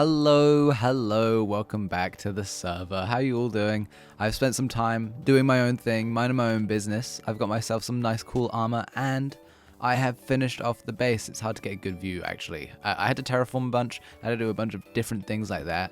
Hello, welcome back to the server. How you all doing? I've spent some time doing my own thing, minding my own business. I've got myself some nice cool armor and I have finished off the base. It's hard to get a good view actually. I had to terraform a bunch, I had to do a bunch of different things like that.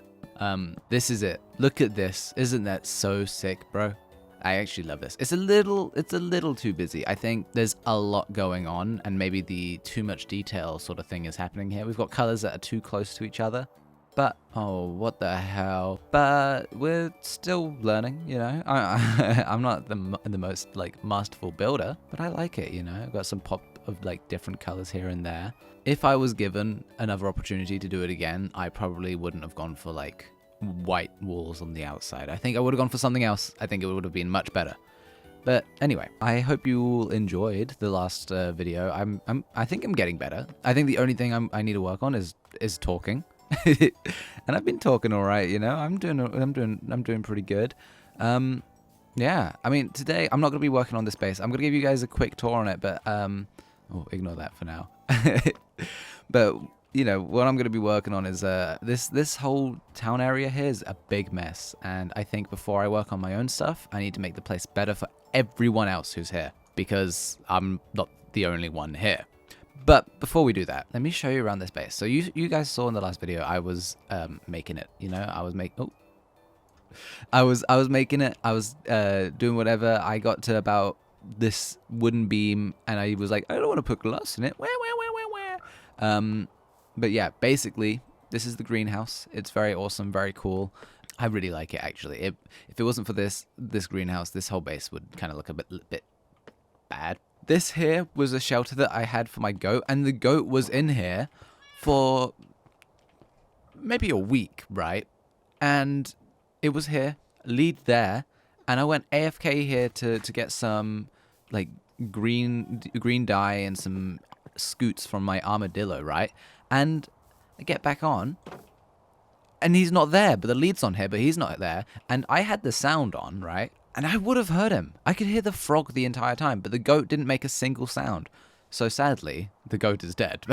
This is it. Look at this. Isn't that so sick, bro? I actually love this. It's a little too busy. I think there's a lot going on and maybe the too much detail sort of thing is happening here. We've got colors that are too close to each other. But, oh, what the hell? But we're still learning, you know? I'm not the most, like, masterful builder, but I like it, you know? I've got some pop of, like, different colors here and there. If I was given another opportunity to do it again, I probably wouldn't have gone for, like, white walls on the outside. I think I would have gone for something else. I think it would have been much better. But anyway, I hope you all enjoyed the last video. I think I'm getting better. I think the only thing I need to work on is talking. And I've been talking all right, you know. I'm doing pretty good. Yeah. I mean, today I'm not going to be working on this base. I'm going to give you guys a quick tour on it, but oh, ignore that for now. But you know, what I'm going to be working on is this whole town area here is a big mess, and I think before I work on my own stuff, I need to make the place better for everyone else who's here, because I'm not the only one here. But before we do that, let me show you around this base. So you guys saw in the last video, I was making it. You know, I was making it. I was doing whatever. I got to about this wooden beam, and I was like, I don't want to put glass in it. Where? But yeah, basically, this is the greenhouse. It's very awesome, very cool. I really like it actually. If it wasn't for this greenhouse, this whole base would kind of look a bit bad. This here was a shelter that I had for my goat, and the goat was in here for maybe a week, right? And it was here, lead there, and I went AFK here to get some like green dye and some scoots from my armadillo, right? And I get back on, and he's not there, but the lead's on here, but he's not there, and I had the sound on, right? And I would have heard him. I could hear the frog the entire time, but the goat didn't make a single sound. So sadly, the goat is dead.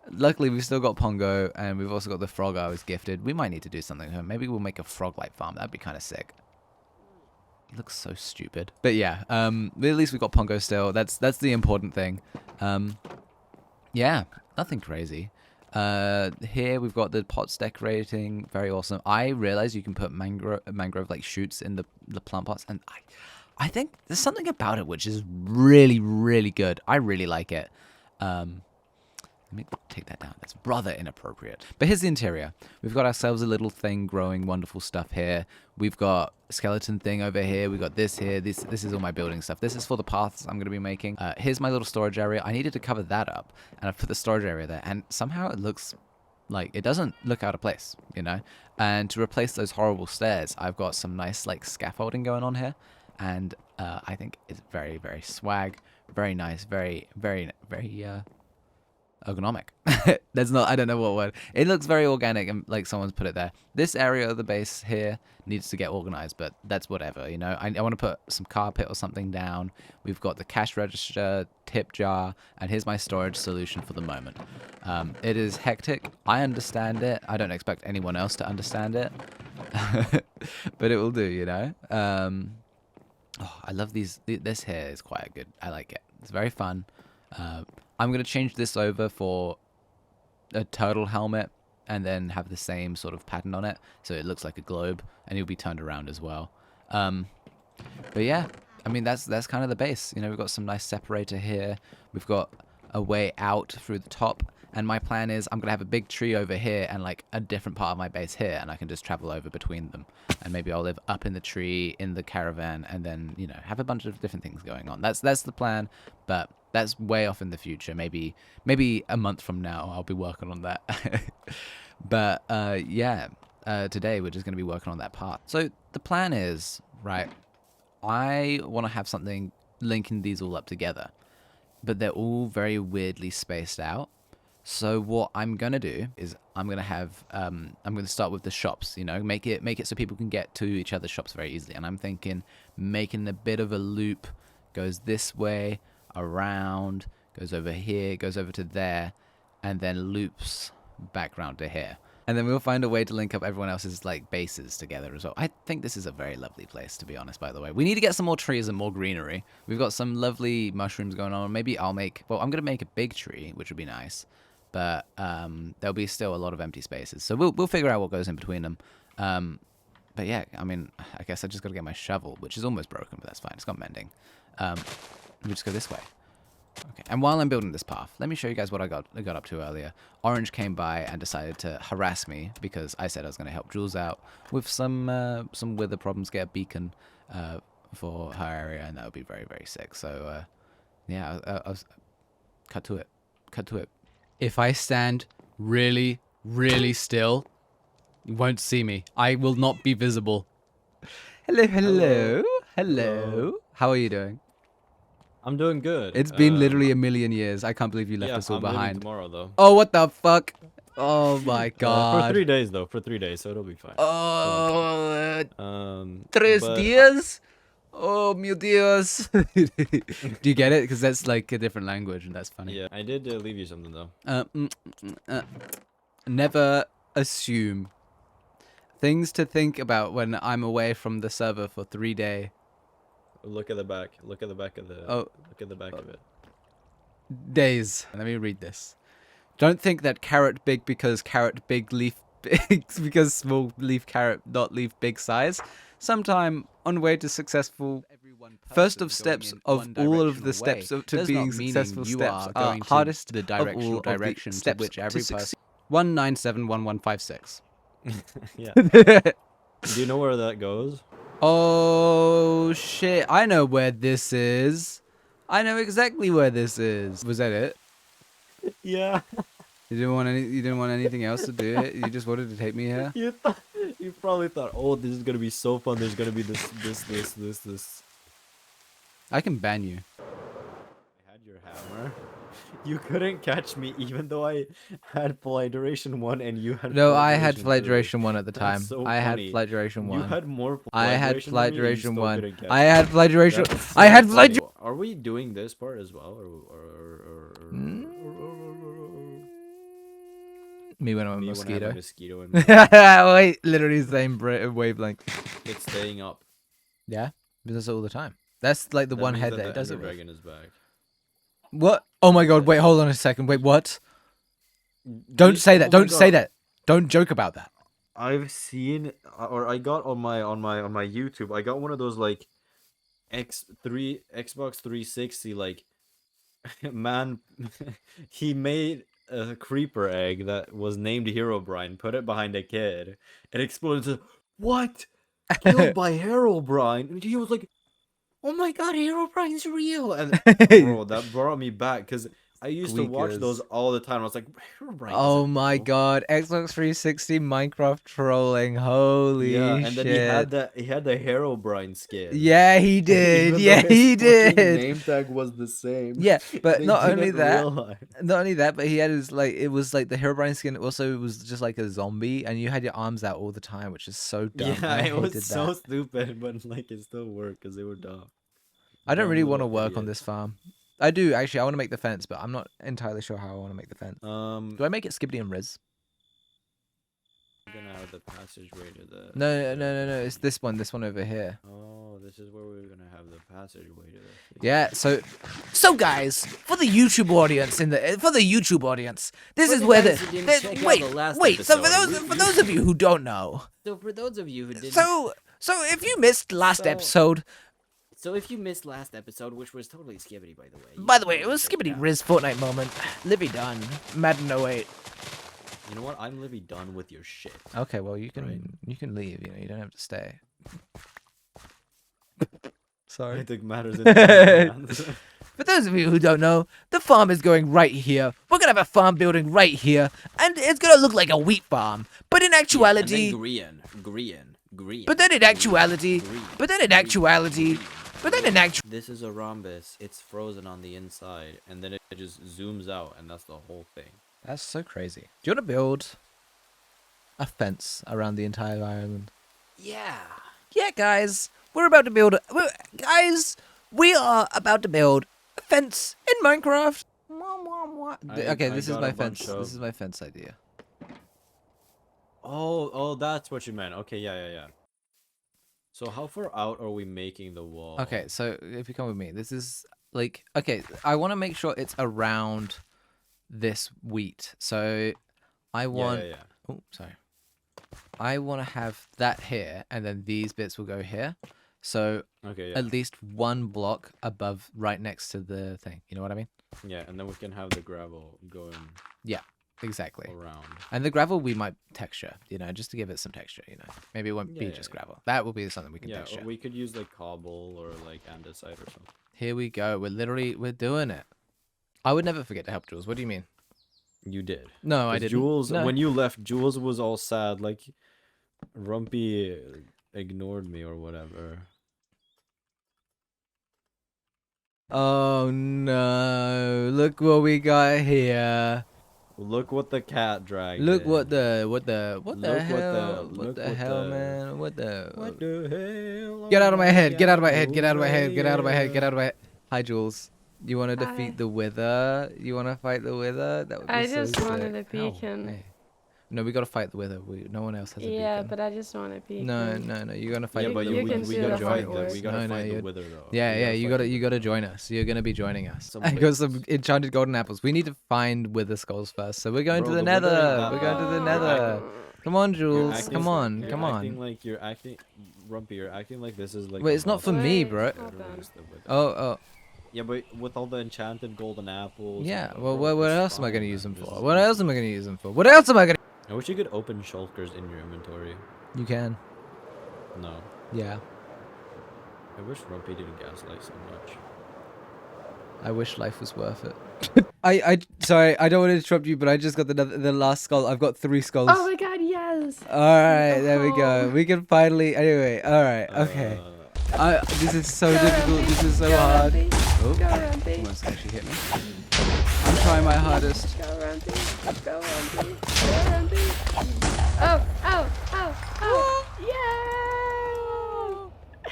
Luckily, we've still got Pongo, and we've also got the frog I was gifted. We might need to do something here. Maybe we'll make a frog-like farm. That'd be kind of sick. It looks so stupid. But yeah, at least we've got Pongo still. That's the important thing. Yeah, nothing crazy. Here we've got the pots decorating, very awesome. I realize you can put mangrove like shoots in the plant pots, and I think there's something about it which is really good. I really like it. Let me take that down. That's rather inappropriate. But here's the interior. We've got ourselves a little thing growing wonderful stuff here. We've got a skeleton thing over here. We've got this here. This is all my building stuff. This is for the paths I'm going to be making. Here's my little storage area. I needed to cover that up, and I put the storage area there. And somehow it looks like it doesn't look out of place, you know? And to replace those horrible stairs, I've got some nice like scaffolding going on here. And I think it's very swag, very nice, very ergonomic. I don't know what word. It looks very organic and like someone's put it there. This area of the base here needs to get organized, but that's whatever, you know. I want to put some carpet or something down. We've got the cash register, tip jar, and here's my storage solution for the moment. It is hectic. I understand it. I don't expect anyone else to understand it. But it will do, you know. Oh, I love these. This here is quite good. I like it. It's very fun. I'm going to change this over for a turtle helmet and then have the same sort of pattern on it so it looks like a globe, and it'll be turned around as well. But yeah, I mean, that's kind of the base. You know, we've got some nice separator here. We've got a way out through the top, and my plan is I'm going to have a big tree over here and like a different part of my base here, and I can just travel over between them. And maybe I'll live up in the tree in the caravan and then, you know, have a bunch of different things going on. That's the plan, but that's way off in the future. Maybe a month from now I'll be working on that. But yeah, today we're just going to be working on that part. So the plan is, right, I want to have something linking these all up together, but they're all very weirdly spaced out. So what I'm going to do is I'm going to have, I'm going to start with the shops, you know, make it so people can get to each other's shops very easily. And I'm thinking making a bit of a loop, goes this way, around, goes over here, goes over to there, and then loops back round to here. And then we'll find a way to link up everyone else's like bases together as well. I think this is a very lovely place, to be honest, by the way. We need to get some more trees and more greenery. We've got some lovely mushrooms going on. Maybe I'll make... Well, I'm going to make a big tree, which would be nice. But there'll be still a lot of empty spaces. So we'll figure out what goes in between them. But yeah, I mean, I guess I just got to get my shovel, which is almost broken, but that's fine. It's got mending. We just go this way. Okay, and while I'm building this path, let me show you guys what I got up to earlier. Orange came by and decided to harass me because I said I was going to help Jules out with some wither problems, get a beacon for her area, and that would be very, very sick. So, yeah, I was... Cut to it. Cut to it. If I stand really, really still, you won't see me. I will not be visible. Hello, hello, hello. How are you doing? I'm doing good. It's been literally a million years. I can't believe you left us all I'm behind. leaving tomorrow, though. Oh, what the fuck? Oh my god. For 3 days, though. For 3 days, so it'll be fine. Oh, Tres días? Oh, meu Dios. Do you get it? Because that's like a different language, and that's funny. Yeah, I did leave you something, though. Never assume. Things to think about when I'm away from the server for 3 days. Look at the back. Look at the back of the... Oh. Look at the back of it. Days. Let me read this. Don't think that carrot big because carrot big leaf big because small leaf carrot not leaf big size. Sometime on way to successful first of steps of all of the steps to being successful steps are hardest the directional direction to which every person 1971156. Yeah. Do you know where that goes? Oh shit, I know where this is. I know exactly where this is. Was that it? Yeah. You didn't want anything else to do it? You just wanted to take me here? You probably thought, oh, this is gonna be so fun. There's gonna be this. I can ban you. I had your hammer. You couldn't catch me even though I had flight duration 1 and you had... No, I had flight duration 1 at the time. So I had funny. flight duration 1. You had more flight I had duration flight than me, and you duration still 1. couldn't catch I me. had flight duration. That's so I had flight. funny. Are we doing this part as well, Me when I'm a me mosquito. when I have a mosquito in my... Wait, literally the same wavelength. It's staying up. Yeah, it does it all the time. That's like the That one means head that that the it does it Ender with. Dragon is back. What? Oh my god! Wait, hold on a second. Wait, what? Don't say that. Oh my Don't say God. that. Don't joke about that. I've seen, or I got on my YouTube. I got one of those like Xbox 360 like man. He made a creeper egg that was named Herobrine. Put it behind a kid. It exploded. And said, what? Killed by Herobrine? And he was like, "Oh my god, Herobrine's real!" And bro, that brought me back because I used to watch those all the time. I was like, Herobrine. Oh my god, Xbox 360 Minecraft trolling. Holy yeah, and shit. then he had the Herobrine skin. Yeah, he did. Even Yeah, though he his fucking did. name tag was the same. Yeah, but They not only didn't that, realize. but he had his like it was like the Herobrine skin. Also, it was just like a zombie, and you had your arms out all the time, which is so dumb. Yeah, I it was hated so that. stupid, but like it still worked because they were dumb. I don't Dumb really want to little work on idiots. this farm. I do actually. I want to make the fence, but I'm not entirely sure how I want to make the fence. Do I make it Skibbity and Riz? I'm gonna have the passageway to the. No. It's this one over here. Oh, this is where we're gonna have the passageway to the. Yeah. So guys, for the YouTube audience, this is where wait. So for those of you who don't know, So for those of you who didn't, so if you missed last episode, so if you missed last episode, which was totally skibbity, by the way. by the way, it was Skibbity Riz Fortnite moment. Livy done. Madden 08. You know what? I'm literally done with your shit. Okay, well you can leave. You know, you don't have to stay. Sorry. I think matters in the hands. For those of you who don't know, the farm is going right here. We're gonna have a farm building right here, and it's gonna look like a wheat farm. But in actuality, green. but then in actuality, This is a rhombus. It's frozen on the inside, and then it just zooms out, and that's the whole thing. that's so crazy. Do you want to build a fence around the entire island? Yeah. Yeah, guys, we are about to build a fence in Minecraft. Okay, this is my fence. This is my fence idea. Oh, that's what you meant. Okay, yeah. So how far out are we making the wall? Okay, so if you come with me, this is like, okay, I want to make sure it's around this wheat. So I want, Yeah. oh, sorry. I want to have that here, and then these bits will go here. So Okay, yeah. at least one block above, right next to the thing. You know what I mean? Yeah, and then we can have the gravel going Yeah, exactly. around. And the gravel we might texture, just to give it some texture, Maybe it won't be Yeah, just yeah. gravel. That will be something we can Yeah, or texture. we could use like cobble or like andesite or something. Here we go. We're doing it. I would never forget to help Jules. What do you mean? You did. No, I 'Cause didn't. Jules, No. when you left, Jules was all sad, like Rumpy ignored me or whatever. Oh no. Look what we got here. Look what the cat dragged Look in. what the Look hell? what What the what hell, the- man? What the What the hell? Get out of my am I head. Get out of my head. Get out of my over head. Get out of my head. Get out of my here? head. Hi, Jules. You want to Hi. defeat the Wither? You want to fight the Wither? That would be I so just wanted sick. a beacon. Hey. No, we gotta fight the Wither. No one else has a Yeah, beacon. but I just want a beacon. No. You're gonna fight. Yeah, You- but you we, can we do gotta the fight hard the work. we gotta No, fight the you're- wither though. Yeah, We gotta you fight gotta the you gotta wither. join us. You're gonna be joining us. Some I got bits. some enchanted golden apples. We need to find Wither skulls first. So we're going Bro, to the the Wither ain't Nether. that We're going to the bad. Nether. Come on, You're Jules. acting- Come on. you're Come acting on. like you're acting, Rumpy. You're acting like this is like. Wait, a it's not must for me, Wait, bro. hold on. introduce the Wither. Oh. Yeah, but with all the enchanted golden apples. Yeah. and Well, bro, what it's else am I fine, gonna man. use them This for? is What easy. else am I gonna use them for? What else am I gonna? I wish you could open shulkers in your inventory. You can. No. Yeah. I wish Rumpy didn't gaslight so much. I wish life was worth it. Sorry, I don't want to interrupt you, but I just got the last skull. I've got 3 skulls. Oh my god, yes! All right, there we go. Oh. We can finally. Anyway, all right, okay. This is so Go, difficult. Rumpy. This is so Go, hard. Rumpy. Oh, Go, Rumpy. someone's actually hit me. I'm trying my hardest. Go, Rumpy. Go, Rumpy. Go, Rumpy. Oh!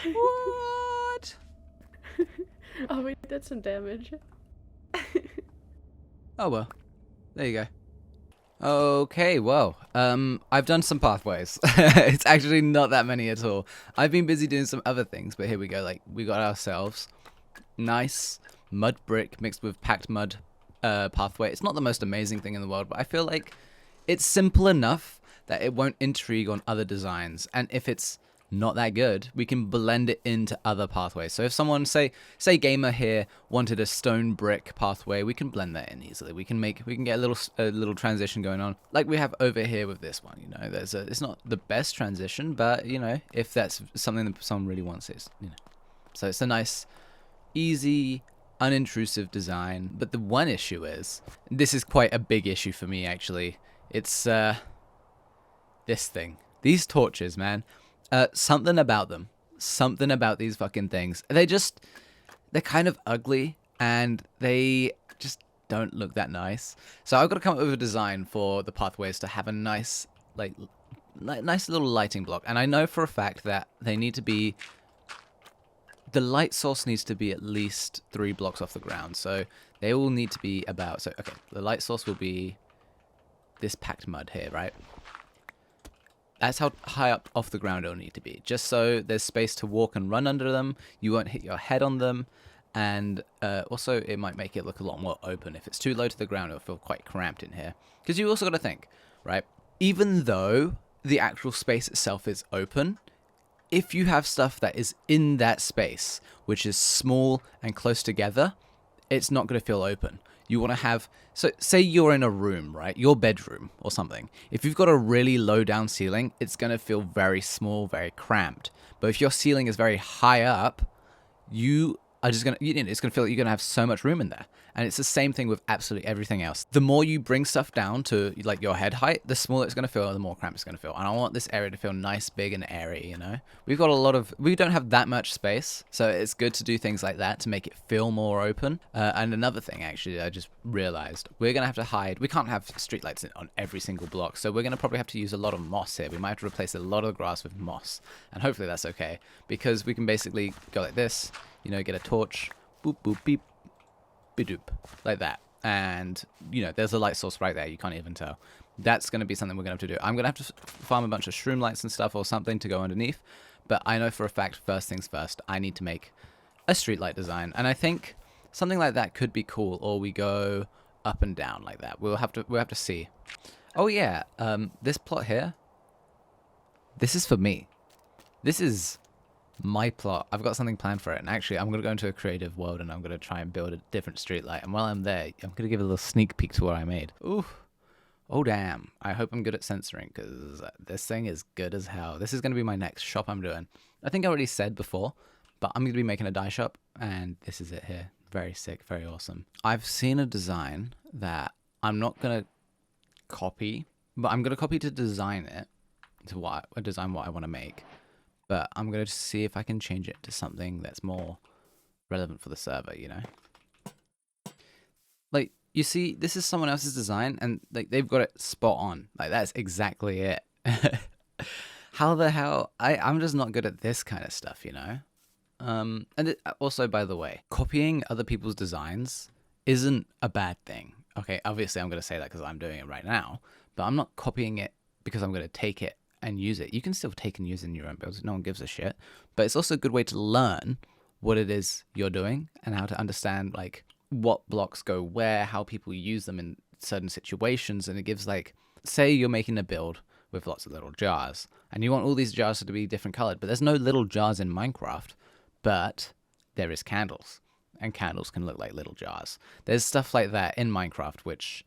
Yay! What? Oh, we did some damage. Oh well, there you go. Okay, well, I've done some pathways. It's actually not that many at all. I've been busy doing some other things, but here we go. Like, we got ourselves nice mud brick mixed with packed mud pathway. It's not the most amazing thing in the world, but I feel like it's simple enough that it won't intrigue on other designs. And if it's not that good, we can blend it into other pathways. So if someone, say Gamer here wanted a stone brick pathway, we can blend that in easily. We can get a little transition going on, like we have over here with this one. It's not the best transition, but if that's something that someone really wants, so it's a nice, easy, unintrusive design. But the one issue is, this is quite a big issue for me actually. It's this thing, these torches, man. Something about them. Something about these fucking things. They're kind of ugly, and they just don't look that nice. So I've got to come up with a design for the pathways to have a nice, nice little lighting block. And I know for a fact that they need to be... The light source needs to be at least 3 blocks off the ground. So they all need to be about... So, okay, the light source will be this packed mud here, right? That's how high up off the ground it'll need to be, just so there's space to walk and run under them. You won't hit your head on them, and also it might make it look a lot more open. If it's too low to the ground, it'll feel quite cramped in here. Because you also got to think, right? Even though the actual space itself is open, if you have stuff that is in that space, which is small and close together, it's not going to feel open. You want to have, so say you're in a room, right? Your bedroom or something. If you've got a really low down ceiling, it's going to feel very small, very cramped. But if your ceiling is very high up, you are just going to, it's going to feel like you're going to have so much room in there. And it's the same thing with absolutely everything else. The more you bring stuff down to like your head height, the smaller it's going to feel, the more cramped it's going to feel. And I want this area to feel nice, big, and airy, We've got we don't have that much space, so it's good to do things like that to make it feel more open. And another thing, actually, I just realized, we're going to have to hide. We can't have streetlights on every single block, so we're going to probably have to use a lot of moss here. We might have to replace a lot of the grass with moss, and hopefully that's okay, because we can basically go like this, get a torch, boop, boop, beep, doop, like that, and there's a light source right there. You can't even tell. That's going to be something we're going to have to do. I'm going to have to farm a bunch of shroom lights and stuff or something to go underneath. But I know for a fact, first things first, I need to make a streetlight design. And I think something like that could be cool. Or we go up and down like that. We'll have to see. Oh yeah, this plot here, this is for me. This is my plot. I've got something planned for it. And actually, I'm going to go into a creative world and I'm going to try and build a different streetlight. And while I'm there, I'm going to give a little sneak peek to what I made. Ooh. Oh, damn. I hope I'm good at censoring because this thing is good as hell. This is going to be my next shop I'm doing. I think I already said before, but I'm going to be making a dye shop and this is it here. Very sick, very awesome. I've seen a design that I'm not going to copy, but I'm going to copy to design it, to design what I want to make. But I'm going to see if I can change it to something that's more relevant for the server, you know? Like, you see, this is someone else's design, and like they've got it spot on. Like, that's exactly it. How the hell? I'm just not good at this kind of stuff, you know? Also, by the way, copying other people's designs isn't a bad thing. Okay, obviously I'm going to say that because I'm doing it right now, but I'm not copying it because I'm going to take it and use it. You can still take and use it in your own builds. No one gives a shit. But it's also a good way to learn what it is you're doing and how to understand, like, what blocks go where, how people use them in certain situations. And it gives, like, say you're making a build with lots of little jars and you want all these jars to be different colored, but there's no little jars in Minecraft, but there is candles, and candles can look like little jars. There's stuff like that in Minecraft, which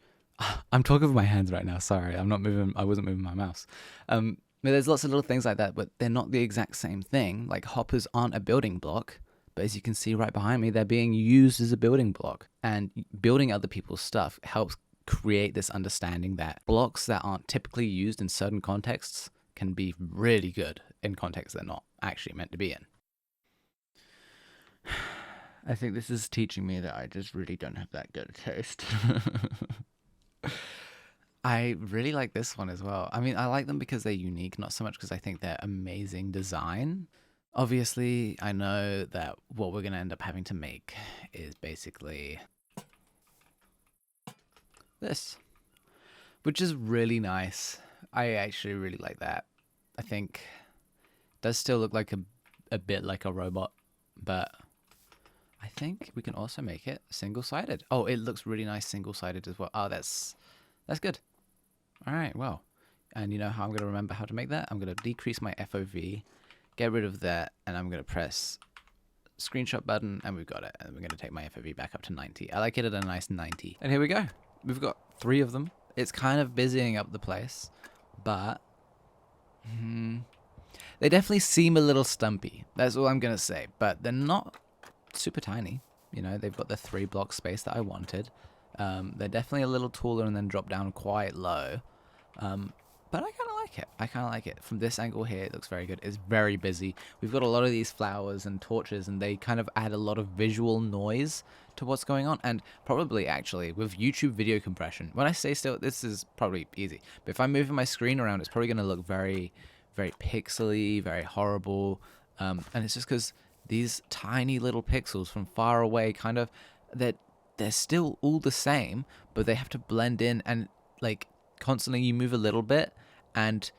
I'm talking with my hands right now. Sorry, I wasn't moving my mouse. But there's lots of little things like that, but they're not the exact same thing. Like, hoppers aren't a building block, but as you can see right behind me, they're being used as a building block. And building other people's stuff helps create this understanding that blocks that aren't typically used in certain contexts can be really good in contexts they're not actually meant to be in. I think this is teaching me that I just really don't have that good a taste. I really like this one as well. I mean, I like them because they're unique, not so much because I think they're amazing design. Obviously, I know that what we're going to end up having to make is basically this, which is really nice. I actually really like that. I think it does still look like a bit like a robot, but I think we can also make it single-sided. Oh, it looks really nice single-sided as well. Oh, that's good. All right, well, and you know how I'm going to remember how to make that? I'm going to decrease my FOV, get rid of that, and I'm going to press screenshot button, and we've got it. And we're going to take my FOV back up to 90. I like it at a nice 90. And here we go. We've got 3 of them. It's kind of busying up the place, but they definitely seem a little stumpy. That's all I'm going to say, but they're not super tiny. You know, they've got the 3 block space that I wanted. They're definitely a little taller and then drop down quite low. But I kind of like it. I kind of like it. From this angle here, it looks very good. It's very busy. We've got a lot of these flowers and torches, and they kind of add a lot of visual noise to what's going on. And probably, actually, with YouTube video compression, when I stay still, this is probably easy. But if I'm moving my screen around, it's probably going to look very, very pixely, very horrible. And it's just because these tiny little pixels from far away kind of, they're still all the same, but they have to blend in, and like constantly you move a little bit and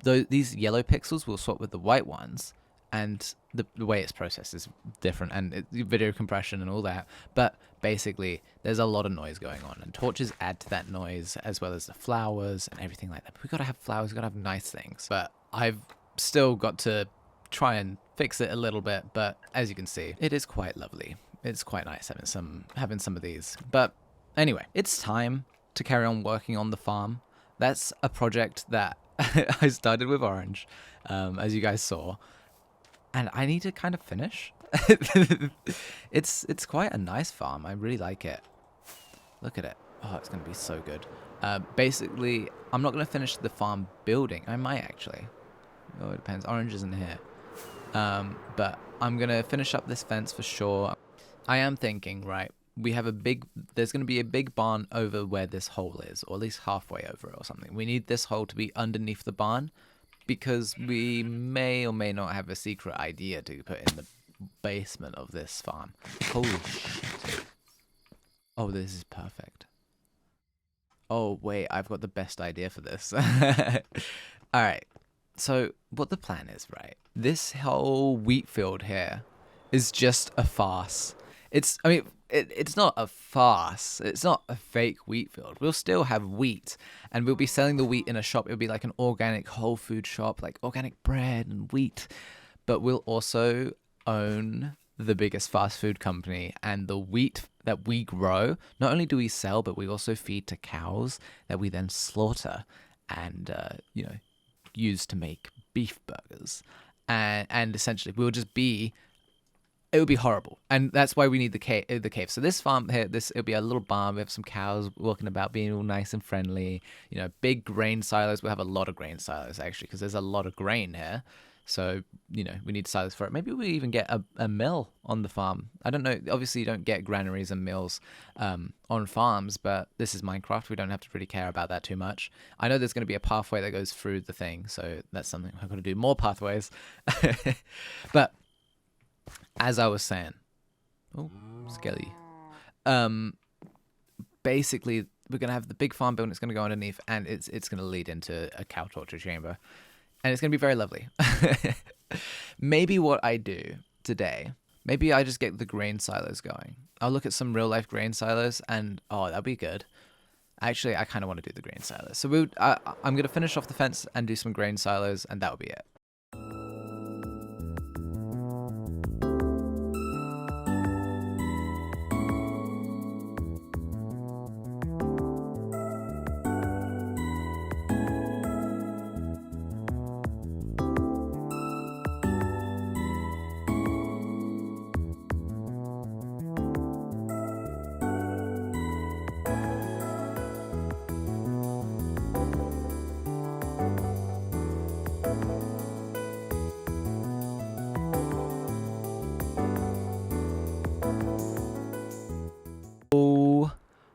these yellow pixels will swap with the white ones, and the way it's processed is different, and video compression and all that. But basically there's a lot of noise going on, and torches add to that noise, as well as the flowers and everything like that. But we've got to have flowers, we've got to have nice things. But I've still got to try and fix it a little bit, but as you can see, it is quite lovely. It's quite nice having some of these. But anyway, it's time to carry on working on the farm. That's a project that I started with Orange, as you guys saw, and I need to kind of finish. It's quite a nice farm. I really like it. Look at it. Oh, it's going to be so good. Basically, I'm not going to finish the farm building. I might actually. Oh, it depends. Orange isn't here. But I'm going to finish up this fence for sure. I am thinking, right, there's going to be a big barn over where this hole is, or at least halfway over it or something. We need this hole to be underneath the barn, because we may or may not have a secret idea to put in the basement of this farm. Holy shit. Oh, this is perfect. Oh, wait, I've got the best idea for this. All right. So, what the plan is, right? This whole wheat field here is just a farce. It's not a farce. It's not a fake wheat field. We'll still have wheat, and we'll be selling the wheat in a shop. It'll be like an organic whole food shop, like organic bread and wheat. But we'll also own the biggest fast food company, and the wheat that we grow, not only do we sell, but we also feed to cows that we then slaughter and use to make beef burgers. And essentially we'll just be, it would be horrible, and that's why we need the cave. So this farm here, it'll be a little barn. We have some cows walking about, being all nice and friendly. Big grain silos. We'll have a lot of grain silos actually, because there's a lot of grain here. So, we need silos for it. Maybe we even get a mill on the farm. I don't know. Obviously, you don't get granaries and mills on farms, but this is Minecraft. We don't have to really care about that too much. I know there's going to be a pathway that goes through the thing, so that's something we're going to do. More pathways. But as I was saying, Skelly. Basically, we're going to have the big farm building. It's going to go underneath, and it's going to lead into a cow torture chamber. And it's going to be very lovely. Maybe what I do today, maybe I just get the grain silos going. I'll look at some real life grain silos, and that'd be good. Actually, I kind of want to do the grain silos. So I'm going to finish off the fence and do some grain silos, and that would be it.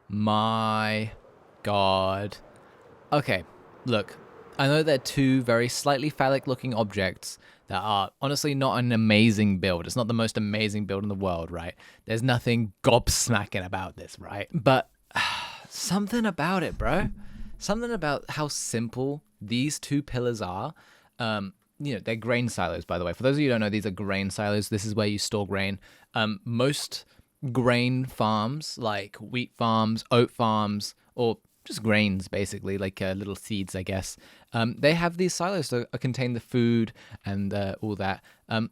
My God. Okay, look, I know they're two very slightly phallic looking objects that are honestly not an amazing build. It's not the most amazing build in the world, right? There's nothing gobsmacking about this, right? But something about it, bro. Something about how simple these two pillars are. They're grain silos, by the way. For those of you who don't know, these are grain silos. This is where you store grain. Most grain farms, like wheat farms, oat farms, or just grains basically, like little seeds, I guess, they have these silos to contain the food and all that. That's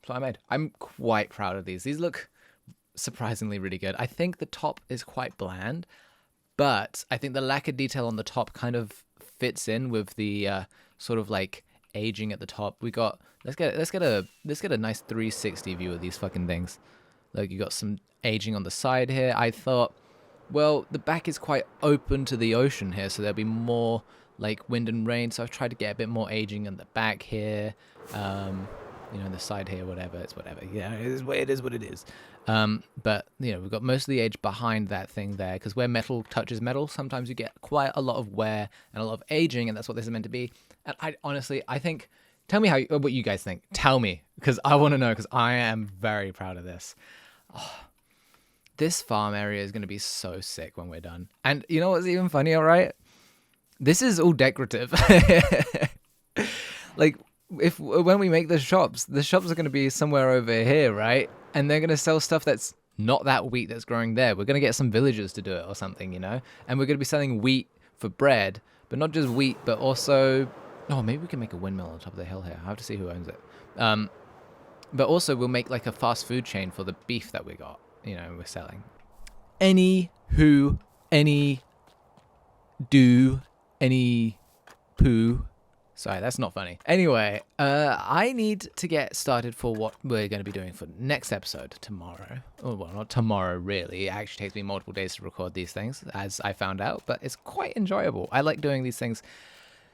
what I made. I'm quite proud of these. These look surprisingly really good. I think the top is quite bland, but I think the lack of detail on the top kind of fits in with the sort of like aging at the top. Let's get a nice 360 view of these fucking things. Like, you got some aging on the side here. I thought, well, the back is quite open to the ocean here, so there'll be more like wind and rain. So I've tried to get a bit more aging on the back here. The side here, whatever. It's whatever. Yeah, it is what it is. But we've got most of the age behind that thing there, because where metal touches metal, sometimes you get quite a lot of wear and a lot of aging, and that's what this is meant to be. And I think. Tell me what you guys think. Tell me, because I want to know, because I am very proud of this. This farm area is going to be so sick when we're done. And you know what's even funnier, right? This is all decorative. Like, when we make the shops are going to be somewhere over here, right? And they're going to sell stuff that's not that wheat that's growing there. We're going to get some villagers to do it or something, And we're going to be selling wheat for bread, but not just wheat, but also... Oh, maybe we can make a windmill on top of the hill here. I have to see who owns it. But also, we'll make like a fast food chain for the beef that we got, we're selling. Any poo. Sorry, that's not funny. Anyway, I need to get started for what we're going to be doing for next episode tomorrow. Oh, well, not tomorrow, really. It actually takes me multiple days to record these things, as I found out. But it's quite enjoyable. I like doing these things.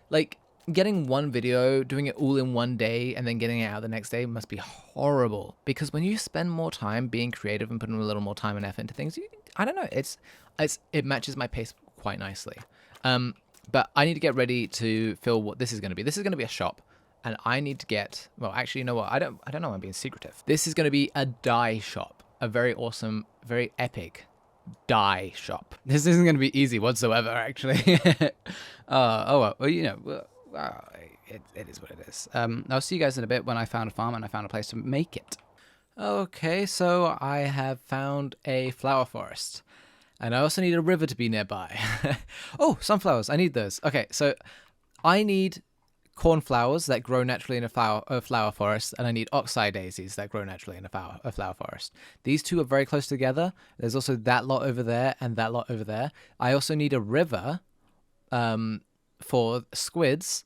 Like... Getting one video, doing it all in one day, and then getting it out the next day must be horrible. Because when you spend more time being creative and putting a little more time and effort into things, I don't know, it matches my pace quite nicely. But I need to get ready to feel what this is going to be. This is going to be a shop, and I need to get... Well, actually, you know what? I don't know. I'm being secretive. This is going to be a dye shop, a very awesome, very epic dye shop. This isn't going to be easy whatsoever, actually. Well, you know, it is what it is. I'll see you guys in a bit when I found a farm and I found a place to make it. Okay, so I have found a flower forest. And I also need a river to be nearby. Oh, sunflowers. I need those. Okay, so I need cornflowers that grow naturally in a flower forest, and I need oxeye daisies that grow naturally in a flower forest. These two are very close together. There's also that lot over there and that lot over there. I also need a river for squids,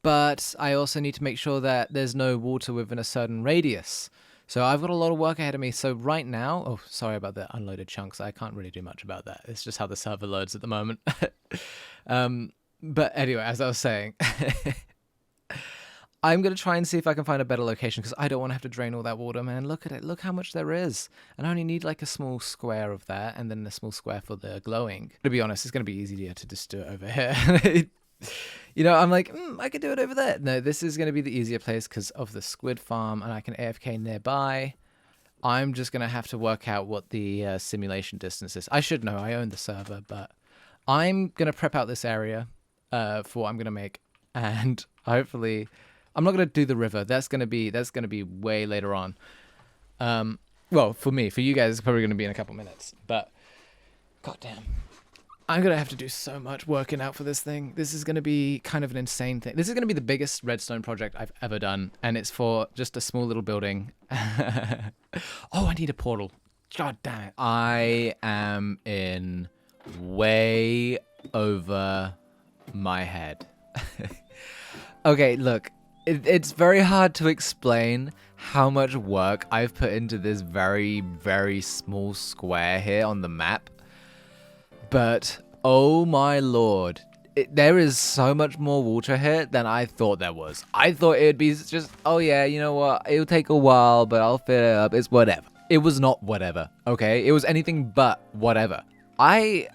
but I also need to make sure that there's no water within a certain radius. So I've got a lot of work ahead of me. So right now, oh, sorry about the unloaded chunks. I can't really do much about that. It's just how the server loads at the moment. But anyway, as I was saying, I'm going to try and see if I can find a better location because I don't want to have to drain all that water, man. Look at it. Look how much there is. And I only need like a small square of that and then a small square for the glowing. To be honest, it's going to be easier to just do it over here. You know, I'm like, I could do it over there. No, this is going to be the easier place because of the squid farm and I can AFK nearby. I'm just going to have to work out what the simulation distance is. I should know. I own the server, but I'm going to prep out this area for what I'm going to make. And hopefully, I'm not going to do the river. That's going to be way later on. Well, for me, for you guys, it's probably going to be in a couple minutes. But, goddamn. I'm going to have to do so much working out for this thing. This is going to be kind of an insane thing. This is going to be the biggest redstone project I've ever done. And it's for just a small little building. Oh, I need a portal. God damn it. I am in way over my head. Okay, look. It's very hard to explain how much work I've put into this very, very small square here on the map. But, oh my lord, there is so much more water here than I thought there was. I thought it would be just, oh yeah, you know what, it'll take a while, but I'll fill it up, it's whatever. It was not whatever, okay? It was anything but whatever. I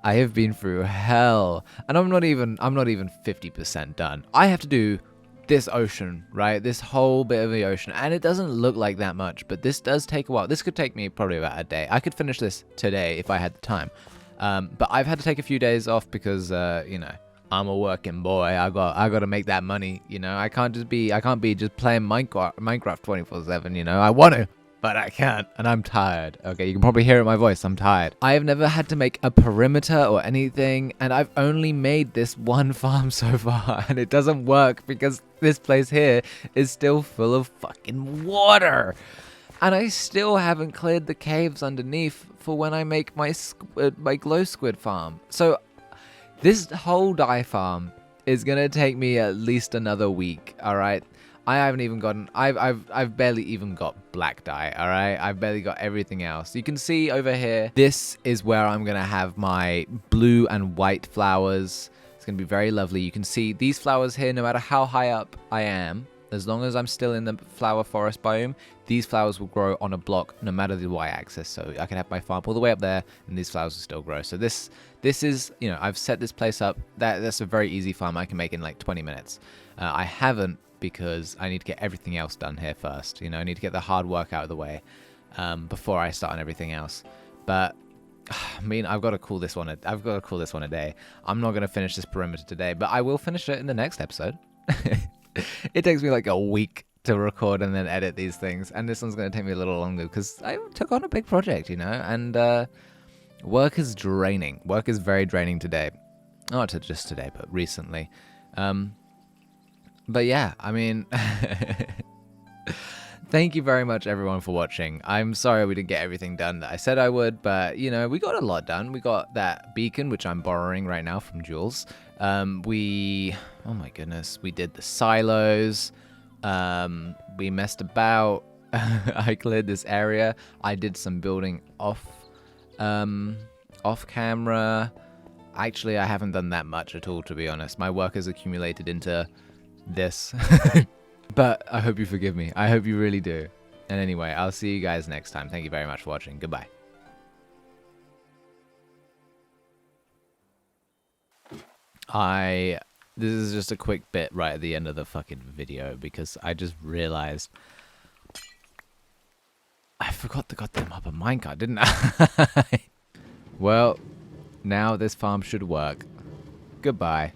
have been through hell, and I'm not even 50% done. I have to do this ocean, right? This whole bit of the ocean, and it doesn't look like that much, but this does take a while. This could take me probably about a day. I could finish this today if I had the time, but I've had to take a few days off because you know, I'm a working boy. I got to make that money. You know, I can't be just playing Minecraft 24/7. You know, I want to, but I can't, and I'm tired. Okay, you can probably hear it in my voice. I'm tired. I have never had to make a perimeter or anything, and I've only made this one farm so far, and it doesn't work because this place here is still full of fucking water. And I still haven't cleared the caves underneath for when I make my glow squid farm. So this whole dye farm is gonna take me at least another week, alright? I haven't even gotten, I've barely even got black dye, all right? I've barely got everything else. You can see over here, this is where I'm gonna have my blue and white flowers. It's gonna be very lovely. You can see these flowers here, no matter how high up I am, as long as I'm still in the flower forest biome, these flowers will grow on a block no matter the y-axis. So I can have my farm all the way up there and these flowers will still grow. So this is, you know, I've set this place up. That's a very easy farm I can make in like 20 minutes. I haven't, because I need to get everything else done here first. You know, I need to get the hard work out of the way before I start on everything else. But I mean, I've got to call this one a day. I'm not going to finish this perimeter today, but I will finish it in the next episode. It takes me like a week to record and then edit these things, and this one's going to take me a little longer because I took on a big project, you know, and work is draining. Work is very draining today. Not just today, but recently. But yeah, I mean, thank you very much everyone for watching. I'm sorry we didn't get everything done that I said I would, but you know, we got a lot done. We got that beacon, which I'm borrowing right now from Jules. Oh my goodness, we did the silos. We messed about. I cleared this area. I did some building off camera. Actually, I haven't done that much at all, to be honest. My work has accumulated into this. But I hope you forgive me. I hope you really do. And anyway, I'll see you guys next time. Thank you very much for watching. Goodbye. This is just a quick bit right at the end of the fucking video because I just realized I forgot the goddamn upper minecart, didn't I? Well, now this farm should work. Goodbye.